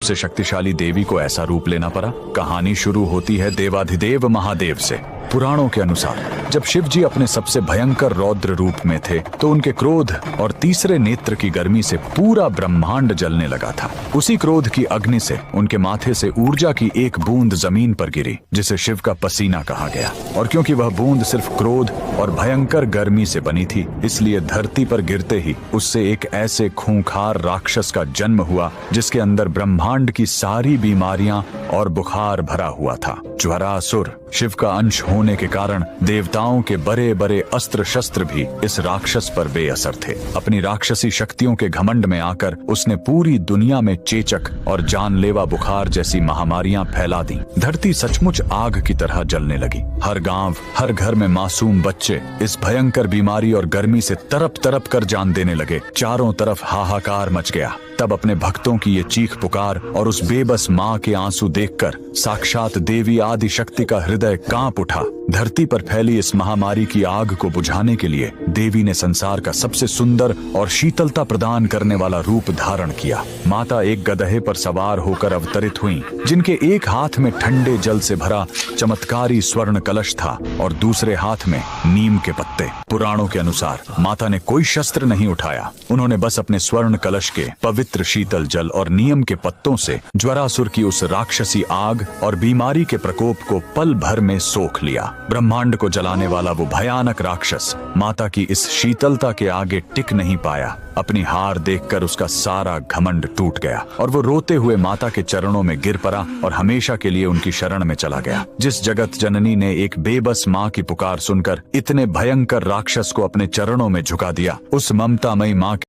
सबसे शक्तिशाली देवी को ऐसा रूप लेना पड़ा। कहानी शुरू होती है देवाधिदेव महादेव से। पुराणों के अनुसार जब शिव जी अपने सबसे भयंकर रौद्र रूप में थे तो उनके क्रोध और तीसरे नेत्र की गर्मी से पूरा ब्रह्मांड जलने लगा था। उसी क्रोध की अग्नि से उनके माथे से ऊर्जा की एक बूंद जमीन पर गिरी, जिसे शिव का पसीना कहा गया। और क्योंकि वह बूंद सिर्फ क्रोध और भयंकर गर्मी से बनी थी, इसलिए धरती पर गिरते ही उससे एक ऐसे खूंखार राक्षस का जन्म हुआ जिसके अंदर ब्रह्मांड की सारी बीमारियां और बुखार भरा हुआ था। ज्वरासुर। शिव का अंश होने के कारण देवताओं के बड़े बड़े अस्त्र शस्त्र भी इस राक्षस पर बेअसर थे। अपनी राक्षसी शक्तियों के घमंड में आकर उसने पूरी दुनिया में चेचक और जानलेवा बुखार जैसी महामारियां फैला दी। धरती सचमुच आग की तरह जलने लगी। हर गांव, हर घर में मासूम बच्चे इस भयंकर बीमारी और गर्मी से तड़प तड़प कर जान देने लगे। चारों तरफ हाहाकार मच गया। तब अपने भक्तों की ये चीख पुकार और उस बेबस माँ के आंसू देखकर साक्षात देवी आदि शक्ति का हृदय कांप उठा। धरती पर फैली इस महामारी की आग को बुझाने के लिए देवी ने संसार का सबसे सुंदर और शीतलता प्रदान करने वाला रूप धारण किया। माता एक गधे पर सवार होकर अवतरित हुई, जिनके एक हाथ में ठंडे जल से भरा चमत्कारी स्वर्ण कलश था और दूसरे हाथ में नीम के पत्ते। पुराणों के अनुसार माता ने कोई शस्त्र नहीं उठाया। उन्होंने बस अपने स्वर्ण कलश के पवित्र शीतल जल और नीम के पत्तों से ज्वरासुर की उस राक्षसी आग और बीमारी के प्रकोप को पल भर में सोख लिया। ब्रह्मांड को जलाने वाला वो भयानक राक्षस माता की इस शीतलता के आगे टिक नहीं पाया। अपनी हार देखकर उसका सारा घमंड टूट गया और वो रोते हुए माता के चरणों में गिर पड़ा और हमेशा के लिए उनकी शरण में चला गया। जिस जगत जननी ने एक बेबस माँ की पुकार सुनकर इतने भयंकर राक्षस को अपने चरणों में झुका दिया, उस ममतामयी माँ